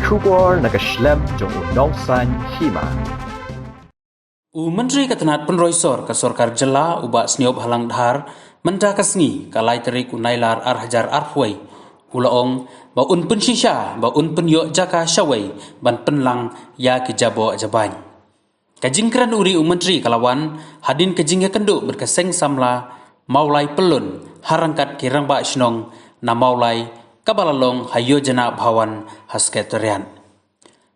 Shubor nakaslem jong unongsan hima. Menteri Ketenat Penroisor ke Sorkar Jela ubak seniop halang dhar menda kasngi kalai terik unailar arhajar arhway ulaong ba un pensisha ba un penyok jaka syawai ban penlang ya kijabo jabany. Kajingkran uri menteri kalawan hadin kajingnya kenduk berkeseng samla maulai pelun harangkat kirang ba snong na maulai kabalalong hayo jana bhawan hasketorian.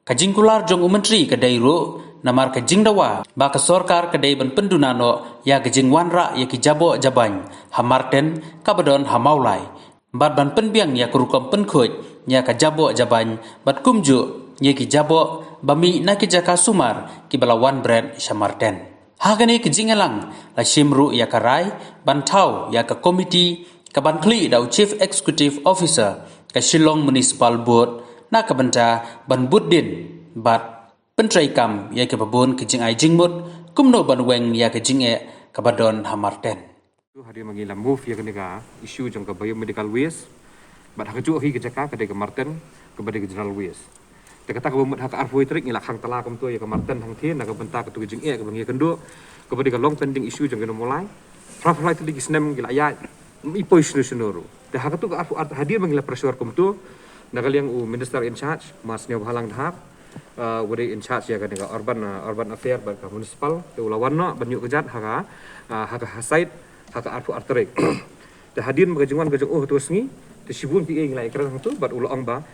Kajingkular jong menteri kedai ru namar kajing dawa ba ke sorkar kedai ban pendunano ya kajing wanra ya kijabo jabany hamarten kabadon hamaulai bat ban penbiang ya kurukom penkhoj ya kajabo jabany bat kumju ya kijabo bami na kijaka sumar kibalawan brand shamarten hagani kajingelang la shimru ya karai bantau ya ke komiti kabankli dau chief executive officer ke Shillong Municipal Board na kabanta ban buddin bat Pentrai kam ya ke babon ke jing ai jingmut kumno banweng ya ke jing e kabadon hamarten. Hari mengilam move ya kenega isu jang ke biomedical waste bat hakju hi ke jaka ke ke marten ke bade general waste. Te kata ke bumut hak arfoi trik ngilak hang tala kom tu ya ke marten hang thin na ke benta ke tu jing e ke bangi kendo ke bade ke long pending isu jang ke mulai. Raflai tu lagi snem gila ya ipoi snuru. Te hak tu ke hadir mengila pressure kom tu nagal yang minister in charge mas nyob halang dhap wari in charge ya kan urban affair ba municipal te ulawan no banyu kejat haka hasait haka arfu arterik te hadir magajungan gajung tu sengi te sibun ti ngai ikran tu bat ulaong ba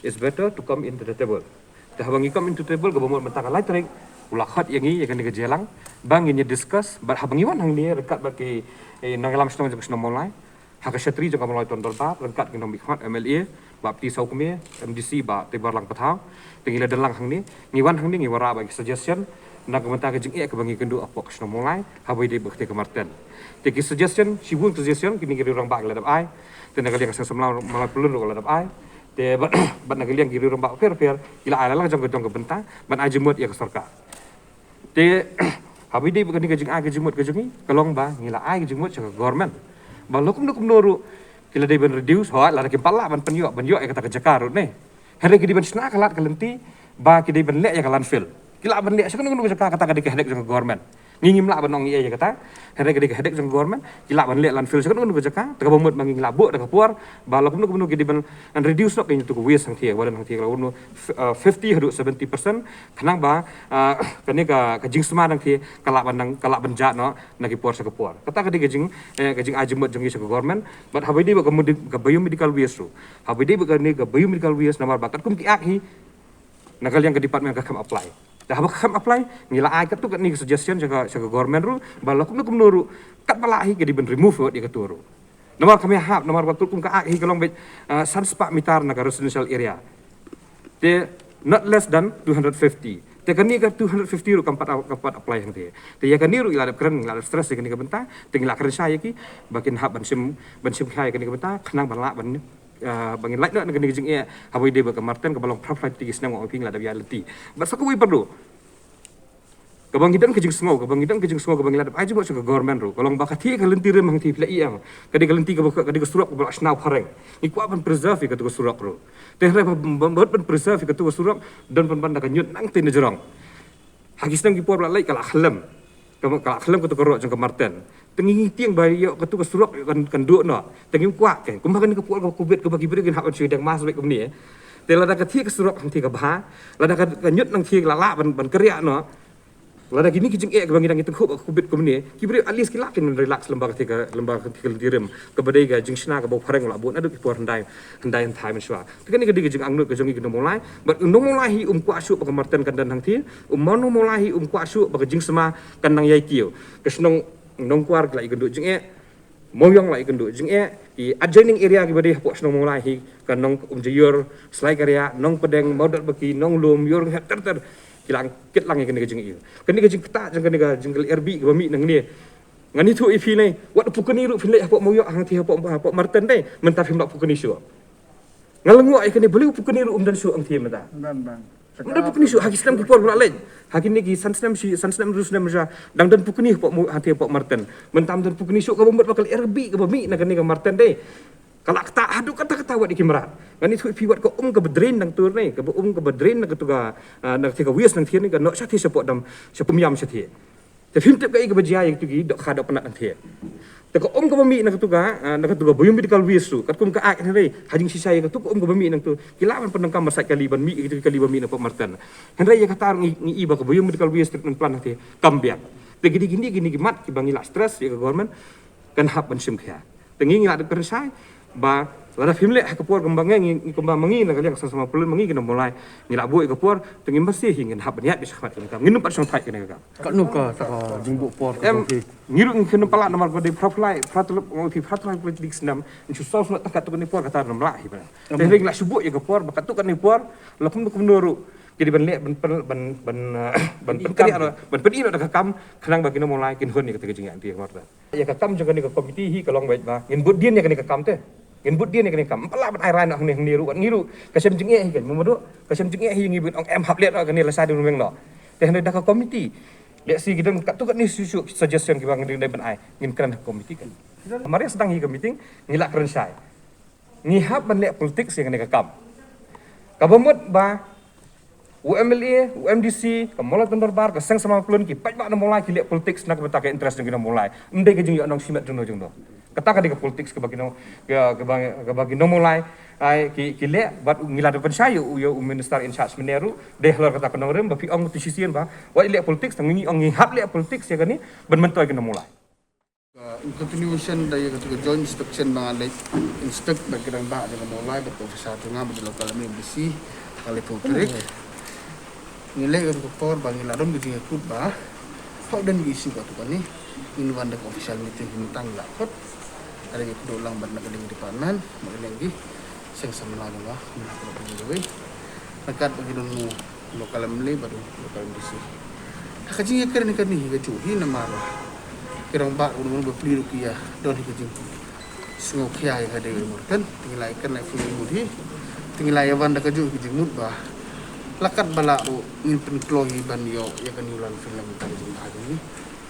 is better to come into the table te habangi come into table gabomol mentaka laitrik ulakhat yangi ya kan gejelang bangin ya discuss bat habangi wan hang ni rekat ba ke nangalam stong jeng mulai haka syatri jeng mulai ton ba rekat ke nomik hot MLA bapti sau kami MDC ba te barlang patau tinggal dalang hang ni ngiwan hang ni ngiwara bagi suggestion nak menta ke jing ke bangi kendu apok sno mulai habai de bekte ke marten te ki suggestion sibun suggestion kini giri orang ba ladap ai te nak liang sang semlau malai pelun ro ladap ai te bat nak liang giri orang ba fair ila ala lang jang ke benta ban ajemut ya ke sorka te habai de bekani ke jing ai ke jemut ke jingi kalong ba ngila ai ke jemut ke government ba lokum noru kila day ban reduce ho la ke pala ban penyo ya kata ke jakarut ne hari ke di ban sna kalat kalenti ba ke di ban le ya kalan fil kila ban le sakon ngu kata ke di hedek jang government ngingim la ban ong ya kata hari ke di hedek jang government kila ban le lan fil sakon ngu jaka te bomut manging labuk de puar ba lokum nu ke di ban reduce no ke tu waste sang thia wadan thia kalau 50 hadu 70% kanang ba kani ka jing sma dang thia kalak ban jat no nagi puar sa puar kata ke di jing ajemut jang ke government but habai di ba ke biomedical waste ru habai di ba ke biomedical waste namar bakat kum ki akhi nagal yang ke department ka kam apply dah ba kam apply ngila ai kat tu kat ni suggestion jaga government ru ba lokum nuru kat pala hi ke di ban remove di katuru nomor kami hap nomor waktu kum ka akhi kalong bet sanspak mitar naga residential area te not less than 250 te kani ka 250 ru kampat apply hang te ya kani ru ila keren ila stress kani ka benta te ila keren saya ki bakin hap ban sim khai kani ka benta khnang ban la ban bangin light nak kani jing e habai de ba ka marten ka balong profile tigis nang ong ping la da ya leti basa ko wi perlu kabang hidan kejing sengo kabang ila ai jebo ke government ru kalong ba kathi ka lenti rem hang ti pla iang kadi ka lenti ka surap ka snau pareng ikwa ban preserve ka tu surap ru te re ban preserve ka tu surap dan ban ka nyut nang tin jerong hagis nang ki por la lai kala khlem ka tu ro jang ka marten tengi tiang bayi yo ka tu surap kan duok no tengi kwa ke kum kan ka por ka kubet ka bagi beri kan hak chui dang mas bek ni te la da ka thi ka surap hang ti ka ba la da ka nyut nang thi la ban keria no lada gini kijing ke bang itu kubit kumni kibri alis kilakin relax lembaga tiga direm kebadai ga jing sna ka bo pareng la bon adu por handai time shwa tikani ga digijing angnut ka jongi mulai but mulai hi kwa shu ba marten kan dan hang ti manu mulai hi kwa shu ba jing sama kan nang yai tio kesnong nong kwar la igendu jing moyong la igendu jing i adjoining area ki badai po snong mulai hi kan nong jeyur slai area nong pedeng modal baki nong lum yor ter kilang kitlang yang kena jing iyo kena jing keta jang kena jinggal RB ke bami nang ni ngani tu ifi nei wat pukani ru filai apa moyo hang ti apa marten dei mentah film pukani syu ngalengu ai kena beli pukani ru dan syu ang ti mata ban Nda pukuni syu hagi Islam ki por bula lain hagi ni ki sansnem rus nem ja dang dan pukuni apa hang ti apa marten mentam dan pukuni syu ka bombat bakal RB ke bami nang kena marten dei Kalau tak haduk kata buat ikimerat. Kan itu piwat ke ke bedrin nang tur ni, ke ke bedrin nang ketuga nang tiga wias nang thiên ni kan nak sati support dam sepumyam sati. Tapi him tep kai ke bajia itu gi dok khada penat nang thiên. Te ke ke bami nang ketuga boyum medical wias tu. Kat ke ak ni hajing sisa ke tu ke bami nang tu. Kila man penangkam masat kali ban mi itu kali bami nang pemartan. Henry ya kata ngi iba ke boyum medical wias treatment plan nang kambiak. Te gini mat ki bangila stress ya ke government kan hap ban sim khia. Te ngi ngila de persai ba wala fimle kapur kembangnya ngi kembang mangi na kalian sama pulun mangi kena mulai ngila buik kapur tengi bersih hingin hab niat bisa khat kena nginu pat song thai kena ka kat nu ka ta jingbu por em ngiru kena pala nomor gede profile fratulip ngoti fratulip politik senam insu sol nak takat tu ni por kata nom lah iba te ngila subuk ya kapur bakat tu kan ni por lapum ku menuru jadi ban lek ban kali ada ban pedi ada kam kenang bagi no mulai kin hun ni kata jingan ti ngorta ya kam jangan ni ke komiti hi kalong baik ba ngin bud dia ni kan ni kam te ngin bud dia ni kan kam pala ban ai rai nak niru ngiru kasem jinge hi kan mudu kasem jinge hi ngi ong em hap let kan ni lasa di rumeng no te hendak dak komiti lek si gidan kat tu kan ni susu suggestion ki bang ngi ban ai ngin kan komiti kan mari sedang hi ke meeting ngilak kerensai ngihap ban lek politik sing ni kam kabamut ba UMLA, UMDC, kemulah tendorbar, keseng sama pelun ki, pajak nak mulai kilik politik senak betaka interest dengan mulai. Mendai kejung yang simat jono. Kata ke politik ke bagi no mulai, kilik buat ngilad pensayu yo minister in charge meneru, deh lor kata kena rem, tapi ong tisisian bah, buat kilik politik, tangi ong ngihap kilik politik sia kani, bermentoy kena mulai. in continuation dari ketika joint inspection mengalai inspect bagian bah dengan mulai berprofesor tengah di lokal MBC kali putrik. Nilai ke por bagi ladon gitu ikut bah kok dan isu katu kan ni ini wanda official meeting hintang lah kot ada yang kedua ulang benda keding di panan lagi sing sama lagi bah nak pergi dewe dekat bagi donu lokal meli baru lokal disi kajing keren kan ni keju hi nama kirang ba unu beli rupiah don kajing sungu kia yang ada di murkan tinggal ikan naik full mudi tinggal wanda keju kajing mud bah lakat balak ngin penklohi ban yo ya kan yulan film tadi jumpa ini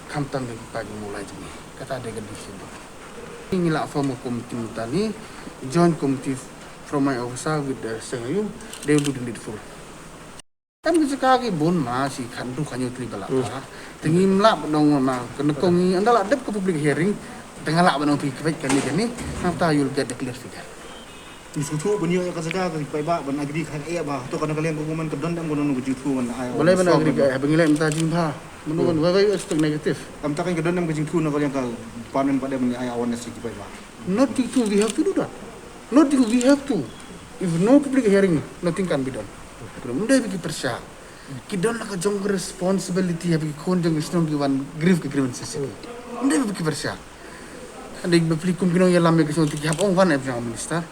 kamtam dengan pagi mulai ini kata ada gadis itu ini lah form committee tani joint committee from my officer with the sengayu they will do the needful kan sekali bon masih kandu kanyu tri balak tinggi melak dong ma kena kongi andala adep ke public hearing tengah lak banong pi kebait kan ni after you'll get the clear figure Disutu bunyi yang kasar kan pai ba ban agri kan bah to kan kalian guguman ke don dan gono nunggu jutu man ai boleh ban agri ka bangilai mta jingha menurut wai aspek negatif am takan ke don dan jutu na kalian ka panen pada men ai awareness ki pai ba not to we have to do that not to we have to if no public hearing nothing can be done mundai bagi persya ki don la ka jong responsibility ya bagi kon jong isnom ki wan grief ke grievances mundai bagi persya ada bagi kumkino ya lambe ke so ti hap on wan e prime minister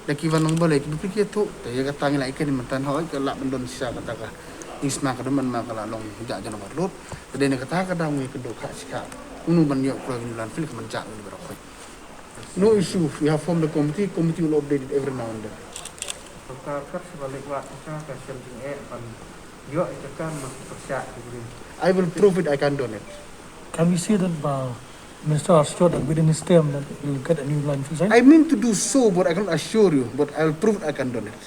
laki wanang boleh kita fikir tu, dia kata ngila ikan di mentan hoi kelak bendon sisa kata kah, isma kedeman mak kelak long hujak jangan berlut, jadi nak kata kadang mui kedua kak sikap, unu banyak keluar nulan fil kemencak ni berokoi. No issue, we have formed the committee will update it every now and then. Perkara sebalik wak kita kasih jinge pan, yo itu kan masih persiap begini. I will prove it, I can donate. Can we see that Minister assured that within his term that we'll get a new line for I mean to do so, but I cannot assure you, but I'll prove it, I can donate.